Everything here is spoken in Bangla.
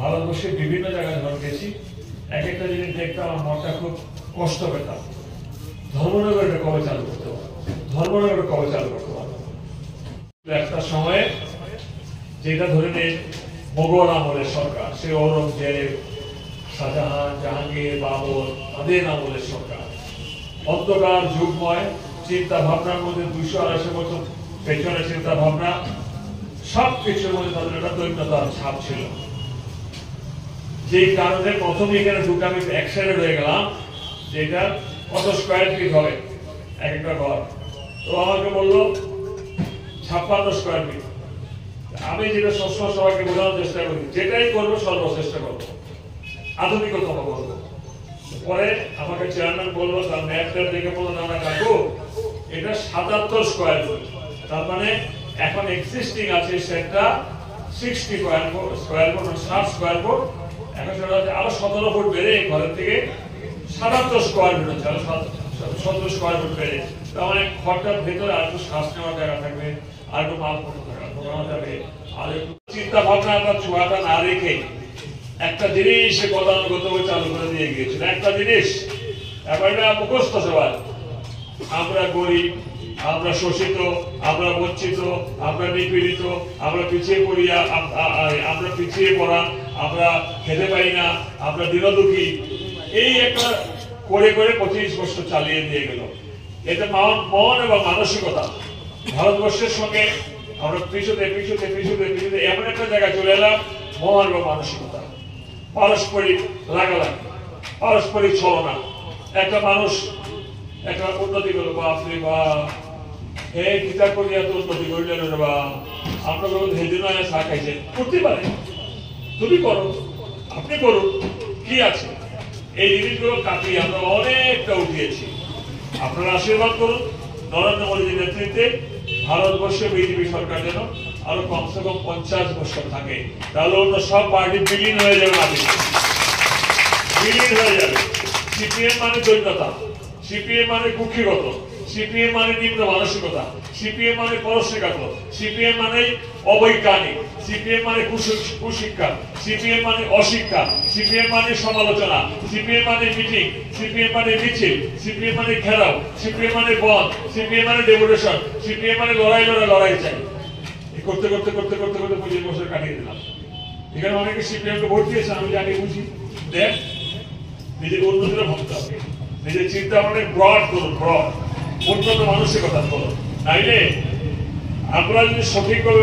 ভারতবর্ষের বিভিন্ন জায়গায় ধর গেছি, এক একটা জিনিস দেখতাম আমার মনটা খুব কষ্ট পেতাম। ধর্মনগরটা কবে চালু করতে পারবো, ধর্মনগরটা কবে চালু করতে পারবো। একটা সময়ে যেটা ধরে নিন মোগল আমলের সরকার, সে ঔরঙ্গজেব, শাহজাহান, জাহাঙ্গীর, বাবর, তাদের আমলের সরকার, অন্ধকার যুগময় চিন্তা ভাবনার মধ্যে 200-250 বছর পেছনে চিন্তা ভাবনা, সব কিছুর মধ্যে তাদের একটা দৈন্যতার ছাপ ছিল। যে কারণে প্রথমে এখানে দুটো আমি একসাথে রয়ে গেলাম, যেটা কত স্কোয়ার ফিট হবে এক একটা ঘর। তো আমাকে বললো 56 স্কোয়ার ফিট। আমি যেটা সবসময় সবাইকে বোঝানোর চেষ্টা করি, যেটাই করবো সর্বচেষ্টা করবো, আধুনিকতম করবো। পরে আমাকে চেয়ারম্যান বললো, তার ম্যাপটা দেখে বললো, না কাকু এটা 77 স্কোয়ার ফুট, তার মানে এখন এক্সিস্টিং আছে সেটা 60 স্কোয়ার ফুট, 60 স্কোয়ার ফুট। এখন সেটা হচ্ছে আরো 17 ফুট বেড়ে এই ঘরের থেকে 77 স্কোয়ার ফুট হচ্ছে, আরো 17 স্কোয়ার ফুট বেড়ে। তার মানে ঘরটার ভেতরে আর একটু শ্বাস নেওয়ার জায়গা থাকবে, আর একটু মাল ঢোকানো যাবে, আর একটু চিন্তা ভাবনাটা ছোঁয়াটা না রেখে একটা জিনিস গতানুগতভাবে চালু করে দিয়ে গিয়েছিল। একটা জিনিস এটা মুখস্থ সবাই, আমরা গরিব, আমরা শোষিত, আমরা বঞ্চিত, আমরা নিপীড়িত, আমরা পিছিয়ে পড়িয়া, আমরা পিছিয়ে পড়া, আমরা খেতে পাই না, আমরা দীনদুঃখী, এই একটা করে করে 25 বছর চালিয়ে দিয়ে গেল। এটা মন এবং মানসিকতা ভারতবর্ষের সঙ্গে আমরা পিছুতে পিছুতে পিছুতে পিছুতে এমন একটা জায়গায় চলে এলাম, মন এবং মানসিকতা, পারস্পরিক লাগালাগি, পারস্পরিক ছলনা। একটা মানুষ একটা উন্নতি করলো, বাপরে বা হে গীতা করি এত উন্নতি করলেন, বা আমরা সেদিন চা খাইছেন, করতে পারে, তুমি করো, আপনি করুন, কি আছে। এই জিনিসগুলো কাটিয়ে আমরা অনেকটা উঠিয়েছি। আপনারা আশীর্বাদ করুন নরেন্দ্র মোদীর নেতৃত্বে ভারতবর্ষে বিজেপি সরকার যেন আরো কমসে কম 50 বছর থাকে, তাহলে অন্য সব পার্টি বিলীন হয়ে যাবে, বিলীন হয়ে যাবে। সিপিএম মানে দৈন্যতা, সিপিএম মানে কুক্ষিগত, সিপিএম মানে নিম্ন মানসিকতা, সিপিএম মানে পরশ্রীঘাত, সিপিএম মানে অবৈজ্ঞানিক, সিপিএম মানে কুশিক্ষা, সিপিএম মানে অশিক্ষা, সিপিএম মানে সমালোচনা, সিপিএম মানে মিটিং, সিপিএম মানে মিছিল, সিপিএম মানে ঘেরাও, সিপিএম মানে বন্ধ, সিপিএম মানে ডেপুটেশন, সিপিএম মানে লড়াই চাই। করতে করতে করতে করতে করতে 25 বছর কাটিয়ে দিলাম। এখানে অনেকে সিপিএম কে ভোট দিয়েছেন, আমি জানি, বুঝি। দেখ, নিজের উন্নতিটা ভাবতে হবে, নিজের চিন্তা মানে ব্রড করুন, ব্রড উন্নত মানসিকতা করুন, নাইলে আমরা যদি সঠিকভাবে